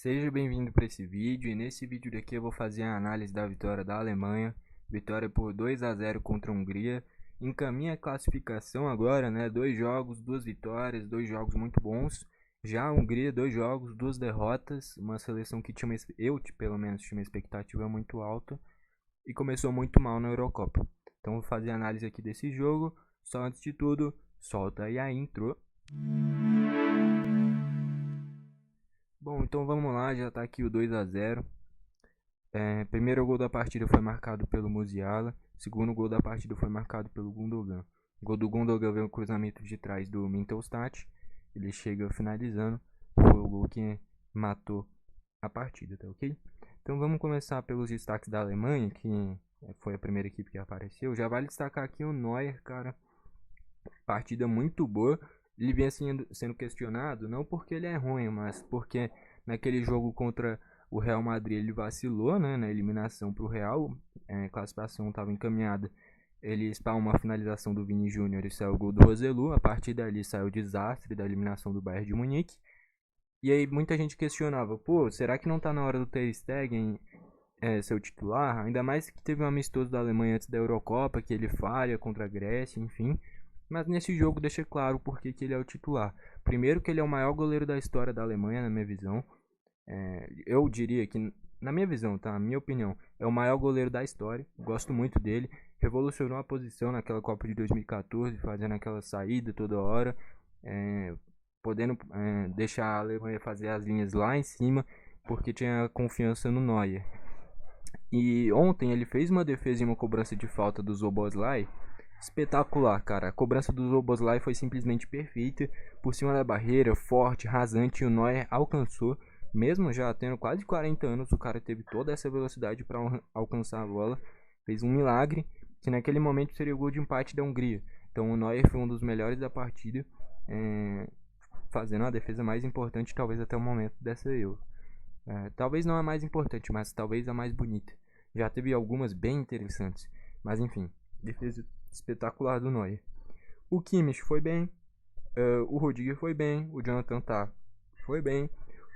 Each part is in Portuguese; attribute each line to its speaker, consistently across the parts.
Speaker 1: Seja bem-vindo para esse vídeo, e nesse vídeo daqui eu vou fazer a análise da vitória da Alemanha, vitória por 2-0 contra a Hungria. Encaminha a classificação agora, né? 2 jogos, 2 vitórias, 2 jogos muito bons. Já a Hungria, 2 jogos, 2 derrotas, uma seleção que pelo menos tinha uma expectativa muito alta e começou muito mal na Eurocopa. Então vou fazer a análise aqui desse jogo. Só antes de tudo, solta aí a intro. Bom, então vamos lá, já tá aqui o 2-0. Primeiro gol da partida foi marcado pelo Musiala. Segundo gol da partida foi marcado pelo Gundogan. O gol do Gundogan veio um cruzamento de trás do Mittelstadt. Ele chega finalizando. Foi o gol que matou a partida, tá ok? Então vamos começar pelos destaques da Alemanha, que foi a primeira equipe que apareceu. Já vale destacar aqui o Neuer, cara. Partida muito boa. Ele vinha sendo questionado, não porque ele é ruim, mas porque naquele jogo contra o Real Madrid ele vacilou, né, na eliminação para o Real. A classificação estava encaminhada. Ele espalma uma finalização do Vini Júnior e saiu o gol do Roselu. A partir dali saiu o desastre da eliminação do Bayern de Munique. E aí muita gente questionava, pô, será que não tá na hora do Ter Stegen ser o titular? Ainda mais que teve um amistoso da Alemanha antes da Eurocopa, que ele falha contra a Grécia, enfim. Mas nesse jogo deixa claro por que ele é o titular. Primeiro que ele é o maior goleiro da história da Alemanha, na minha visão. Eu diria que, na minha visão, tá? Na minha opinião, é o maior goleiro da história. Gosto muito dele. Revolucionou a posição naquela Copa de 2014, fazendo aquela saída toda hora. Podendo deixar a Alemanha fazer as linhas lá em cima, porque tinha confiança no Neuer. E ontem ele fez uma defesa e uma cobrança de falta do Szoboszlai espetacular, cara. A cobrança do Szoboszlai foi simplesmente perfeita, por cima da barreira, forte, rasante, e o Neuer alcançou. Mesmo já tendo quase 40 anos, o cara teve toda essa velocidade para alcançar a bola. Fez um milagre, que naquele momento seria o gol de empate da Hungria. Então o Neuer foi um dos melhores da partida, fazendo a defesa mais importante, talvez até o momento dessa Euro. Talvez não a mais importante, mas talvez a mais bonita. Já teve algumas bem interessantes, mas enfim, defesa espetacular do Neuer. O Kimmich foi bem, o Rudiger foi bem, o Jonathan Tah foi bem.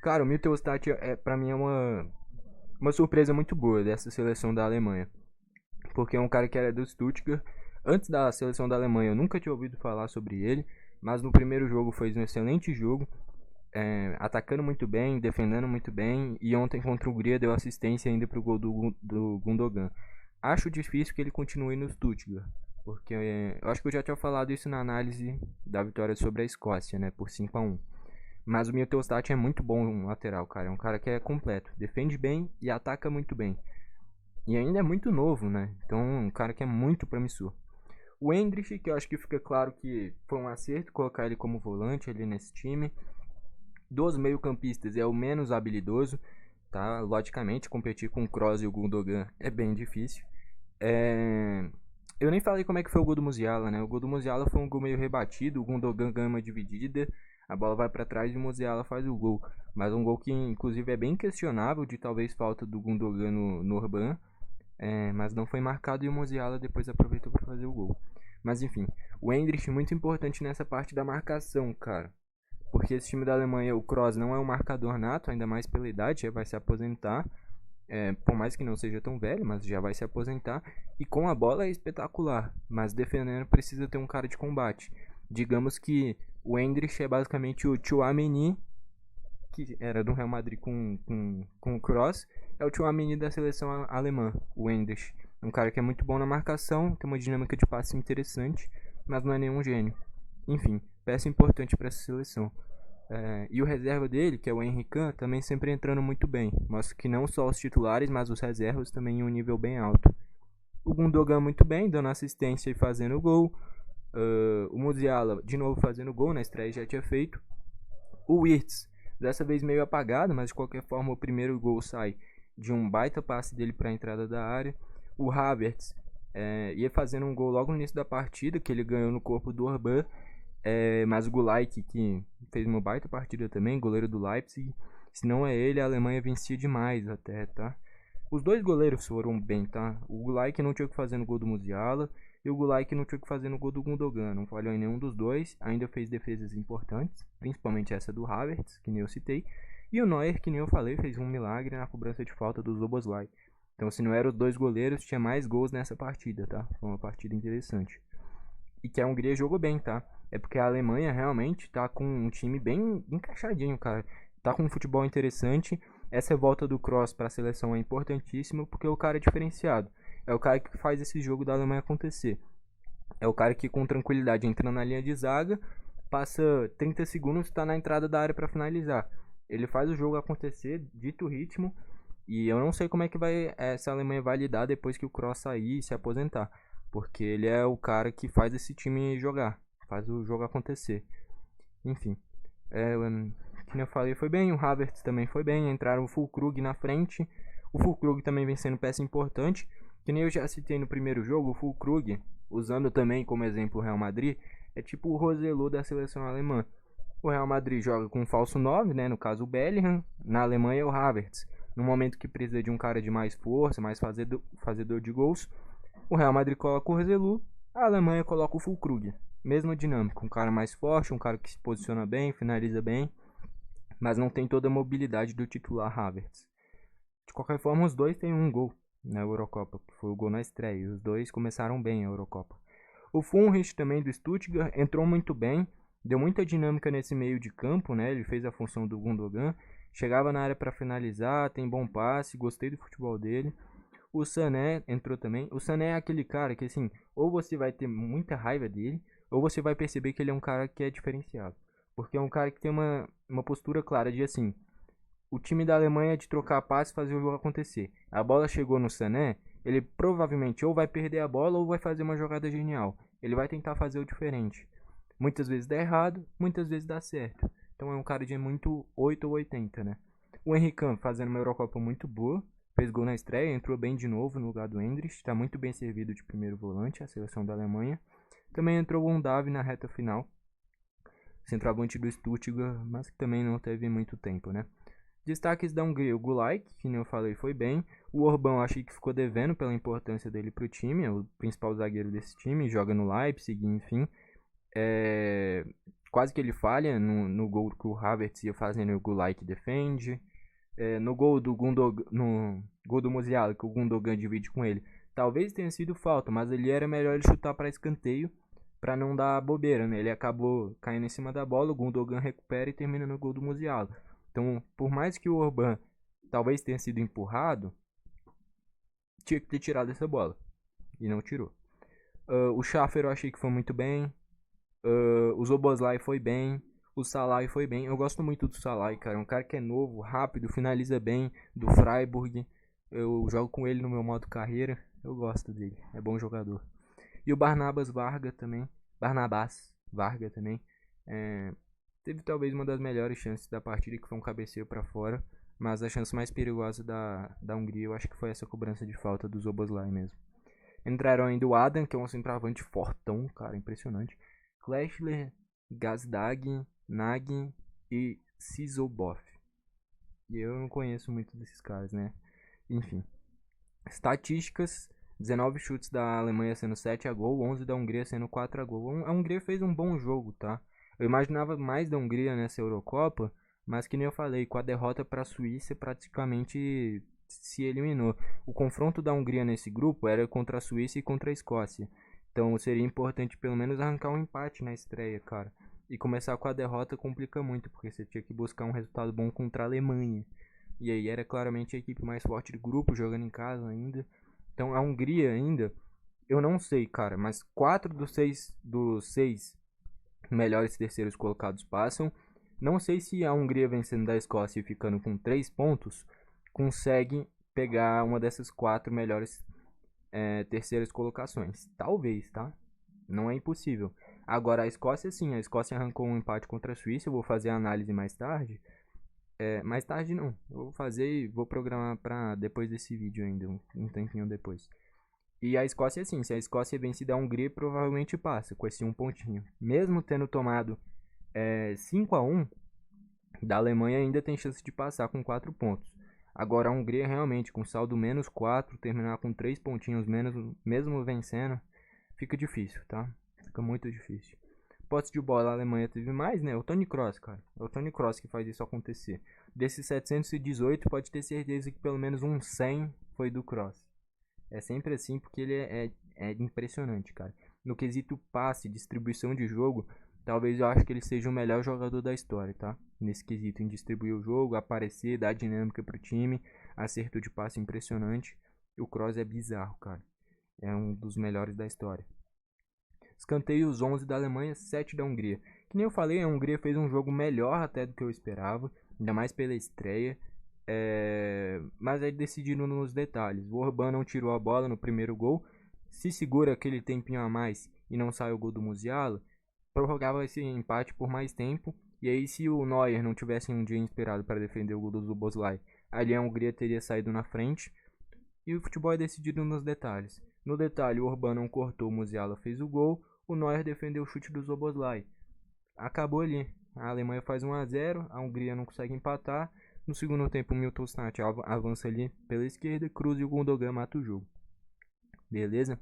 Speaker 1: Cara, o Mittelstadt pra mim é uma surpresa muito boa dessa seleção da Alemanha, porque é um cara que era do Stuttgart. Antes da seleção da Alemanha eu nunca tinha ouvido falar sobre ele, mas no primeiro jogo fez um excelente jogo, atacando muito bem, defendendo muito bem, e ontem contra o Hungria deu assistência ainda pro gol do Gundogan. Acho difícil que ele continue no Stuttgart, porque eu acho que eu já tinha falado isso na análise da vitória sobre a Escócia, né, por 5-1. Mas o Mittelstadt é muito bom no lateral, cara. É um cara que é completo, defende bem e ataca muito bem. E ainda é muito novo, né? Então, um cara que é muito promissor. O Endrich, que eu acho que fica claro que foi um acerto colocar ele como volante ali nesse time. Dos meio-campistas é o menos habilidoso, tá? Logicamente, competir com o Kroos e o Gundogan é bem difícil. Eu nem falei como é que foi o gol do Musiala, né? O gol do Musiala foi um gol meio rebatido, o Gundogan ganha uma dividida, a bola vai para trás e o Musiala faz o gol. Mas um gol que inclusive é bem questionável, de talvez falta do Gundogan no Orban, mas não foi marcado e o Musiala depois aproveitou para fazer o gol. Mas enfim, o Endrich muito importante nessa parte da marcação, cara. Porque esse time da Alemanha, o Kroos não é um marcador nato, ainda mais pela idade, já vai se aposentar. Por mais que não seja tão velho, mas já vai se aposentar. E com a bola é espetacular, mas defendendo precisa ter um cara de combate. Digamos que o Endrich é basicamente o Tchouaméni, que era do Real Madrid com o Kroos, é o Tchouaméni da seleção alemã, o Endrich. É um cara que é muito bom na marcação, tem uma dinâmica de passe interessante, mas não é nenhum gênio. Enfim, peça importante para essa seleção. E o reserva dele, que é o Henry Kahn, também sempre entrando muito bem. Mostra que não só os titulares, mas os reservas também em um nível bem alto. O Gundogan muito bem, dando assistência e fazendo o gol. O Musiala de novo fazendo gol, na estreia já tinha feito. O Wirtz, dessa vez meio apagado, mas de qualquer forma o primeiro gol sai de um baita passe dele para a entrada da área. O Havertz ia fazendo um gol logo no início da partida, que ele ganhou no corpo do Orban. Mas o Gulak, que fez uma baita partida também, goleiro do Leipzig. Se não é ele, a Alemanha vencia demais até, tá? Os dois goleiros foram bem, tá? O Gulak não tinha o que fazer no gol do Musiala e o Gulak não tinha o que fazer no gol do Gundogan. Não falhou em nenhum dos dois, ainda fez defesas importantes, principalmente essa do Havertz, que nem eu citei. E o Neuer, que nem eu falei, fez um milagre na cobrança de falta do Szoboszlai. Então, se não eram os dois goleiros, tinha mais gols nessa partida, tá? Foi uma partida interessante. E que a Hungria jogou bem, tá? É porque a Alemanha realmente tá com um time bem encaixadinho, cara. Tá com um futebol interessante. Essa volta do Kroos para a seleção é importantíssima porque o cara é diferenciado. É o cara que faz esse jogo da Alemanha acontecer. É o cara que com tranquilidade entra na linha de zaga, passa 30 segundos e tá na entrada da área para finalizar. Ele faz o jogo acontecer, dito ritmo, e eu não sei como é que vai essa Alemanha vai lidar depois que o Kroos sair e se aposentar. Porque ele é o cara que faz esse time jogar, faz o jogo acontecer. Enfim, como eu falei, foi bem. O Havertz também foi bem. Entraram o Füllkrug na frente. O Füllkrug também vem sendo peça importante. Que nem eu já citei no primeiro jogo, o Füllkrug, usando também como exemplo o Real Madrid, é tipo o Roselu da seleção alemã. O Real Madrid joga com um falso 9, né? No caso o Bellingham. Na Alemanha é o Havertz. No momento que precisa de um cara de mais força, mais fazedor de gols, o Real Madrid coloca o Roselu, a Alemanha coloca o Füllkrug. Mesma dinâmica, um cara mais forte, um cara que se posiciona bem, finaliza bem, mas não tem toda a mobilidade do titular Havertz. De qualquer forma, os dois têm um gol na Eurocopa, que foi o gol na estreia. Os dois começaram bem a Eurocopa. O Funrich também do Stuttgart entrou muito bem, deu muita dinâmica nesse meio de campo, né? Ele fez a função do Gundogan, chegava na área para finalizar, tem bom passe, gostei do futebol dele. O Sané entrou também. O Sané é aquele cara que, assim, ou você vai ter muita raiva dele, ou você vai perceber que ele é um cara que é diferenciado. Porque é um cara que tem uma postura clara de, assim, o time da Alemanha é de trocar passe e fazer o jogo acontecer. A bola chegou no Sané, ele provavelmente ou vai perder a bola ou vai fazer uma jogada genial. Ele vai tentar fazer o diferente. Muitas vezes dá errado, muitas vezes dá certo. Então é um cara de muito 8 ou 80, né? O Henrique fazendo uma Eurocopa muito boa, fez gol na estreia, entrou bem de novo no lugar do Endrich, está muito bem servido de primeiro volante, a seleção da Alemanha. Também entrou o Ondav na reta final, centroavante do Stuttgart, mas que também não teve muito tempo, né? Destaques da Hungria, o Gulak, que nem eu falei, foi bem. O Orbán achei que ficou devendo pela importância dele para o time, é o principal zagueiro desse time, joga no Leipzig, enfim. Quase que ele falha no gol que o Havertz ia fazendo e o Gulak defende. No gol do no gol do Musiala, que o Gundogan divide com ele, talvez tenha sido falta, mas ele era melhor ele chutar para escanteio para não dar bobeira, né? Ele acabou caindo em cima da bola, o Gundogan recupera e termina no gol do Musiala. Então, por mais que o Orbán talvez tenha sido empurrado, tinha que ter tirado essa bola e não tirou. O Schaffer eu achei que foi muito bem. O Szoboszlai foi bem. O Salai foi bem. Eu gosto muito do Salai, cara. É um cara que é novo, rápido, finaliza bem. Do Freiburg. Eu jogo com ele no meu modo carreira. Eu gosto dele. É bom jogador. E o Barnabas Varga também. Barnabas Varga também. Teve talvez uma das melhores chances da partida, que foi um cabeceio para fora. Mas a chance mais perigosa da Hungria, eu acho que foi essa cobrança de falta do Szoboszlai mesmo. Entraram ainda o Adam, que é um centroavante fortão, cara, impressionante. Klesler, Gazdag, Nagy e Sizoboff. E eu não conheço muito desses caras, né? Enfim. Estatísticas: 19 chutes da Alemanha sendo 7 a gol, 11 da Hungria sendo 4 a gol. A Hungria fez um bom jogo, tá? Eu imaginava mais da Hungria nessa Eurocopa, mas que nem eu falei, com a derrota para a Suíça praticamente se eliminou. O confronto da Hungria nesse grupo era contra a Suíça e contra a Escócia. Então seria importante pelo menos arrancar um empate na estreia, cara. E começar com a derrota complica muito, porque você tinha que buscar um resultado bom contra a Alemanha. E aí era claramente a equipe mais forte do grupo, jogando em casa ainda. Então a Hungria ainda, eu não sei, cara, mas 4 dos 6 melhores terceiros colocados passam. Não sei se a Hungria vencendo da Escócia e ficando com 3 pontos, consegue pegar uma dessas 4 melhores terceiras colocações. Talvez, tá? Não é impossível. Agora a Escócia sim, a Escócia arrancou um empate contra a Suíça, eu vou fazer a análise mais tarde. Mais tarde não, eu vou fazer e vou programar para depois desse vídeo ainda, um tempinho depois. E a Escócia sim, se a Escócia vencer a Hungria, provavelmente passa com esse um pontinho. Mesmo tendo tomado 5 a 1 da Alemanha, ainda tem chance de passar com 4 pontos. Agora a Hungria realmente com saldo menos 4, terminar com 3 pontinhos menos, mesmo vencendo, fica difícil, tá? Fica muito difícil. Posse de bola, a Alemanha teve mais, né? O Toni Kroos, cara. É o Toni Kroos que faz isso acontecer. Desses 718, pode ter certeza que pelo menos uns 100 foi do Kroos. É sempre assim, porque ele é impressionante, cara. No quesito passe, distribuição de jogo, talvez eu acho que ele seja o melhor jogador da história, tá? Nesse quesito, em distribuir o jogo, aparecer, dar dinâmica pro time, acerto de passe impressionante. O Kroos é bizarro, cara. É um dos melhores da história. Escanteios 11 da Alemanha, 7 da Hungria. Que nem eu falei, a Hungria fez um jogo melhor até do que eu esperava, ainda mais pela estreia. Mas aí decidiram nos detalhes. O Orban não tirou a bola no primeiro gol. Se segura aquele tempinho a mais e não sai o gol do Musiala, prorrogava esse empate por mais tempo. E aí, se o Neuer não tivesse um dia inspirado para defender o gol do Szoboszlai, ali a Hungria teria saído na frente. E o futebol é decidido nos detalhes. No detalhe, o Orban não cortou, o Musiala fez o gol. O Neuer defendeu o chute do Szoboszlai. Acabou ali. A Alemanha faz 1 a 0, a Hungria não consegue empatar. No segundo tempo, o Mittelstadt avança ali pela esquerda, Kroos e o Gundogan matam o jogo. Beleza?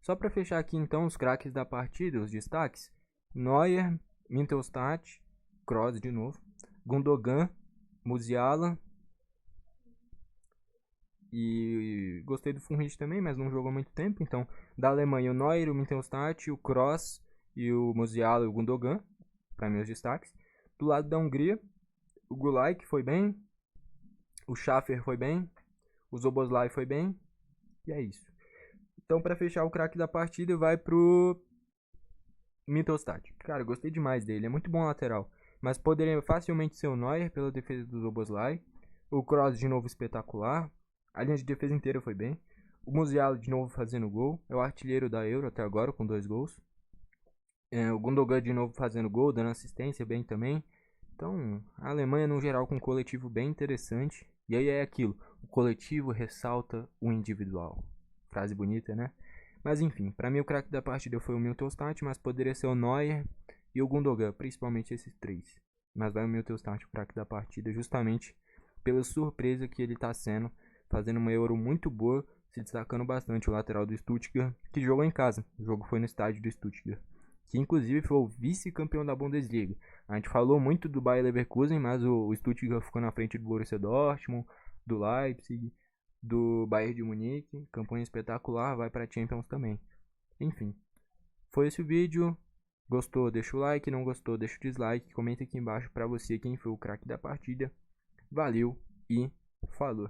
Speaker 1: Só para fechar aqui então os craques da partida, os destaques. Neuer, Mittelstadt, Kroos de novo, Gundogan, Musiala. E gostei do Funrich também, mas não jogou há muito tempo. Então, da Alemanha, o Neuer, o Mittelstadt, o Kroos e o Musiala e o Gundogan, para meus destaques. Do lado da Hungria, o Gulak foi bem, o Schaffer foi bem, o Szoboszlai foi bem, e é isso. Então, para fechar o craque da partida, vai pro Mittelstadt. Cara, gostei demais dele, é muito bom lateral, mas poderia facilmente ser o Neuer pela defesa do Szoboszlai. O Kroos de novo espetacular, a linha de defesa inteira foi bem. O Musiala de novo fazendo gol, é o artilheiro da Euro até agora com 2 gols. O Gundogan de novo fazendo gol, dando assistência bem também. Então, a Alemanha no geral com um coletivo bem interessante. E aí é aquilo, o coletivo ressalta o individual. Frase bonita, né? Mas enfim, para mim o craque da partida foi o Mittelstadt, mas poderia ser o Neuer e o Gundogan, principalmente esses 3. Mas vai o Mittelstadt o craque da partida justamente pela surpresa que ele está sendo, fazendo uma Euro muito boa, se destacando bastante o lateral do Stuttgart, que jogou em casa. O jogo foi no estádio do Stuttgart, que inclusive foi o vice-campeão da Bundesliga. A gente falou muito do Bayer Leverkusen, mas o Stuttgart ficou na frente do Borussia Dortmund, do Leipzig, do Bayern de Munique. Campanha espetacular, vai para Champions também. Enfim, foi esse o vídeo. Gostou, deixa o like, não gostou, deixa o dislike. Comenta aqui embaixo para você quem foi o craque da partida. Valeu e falou!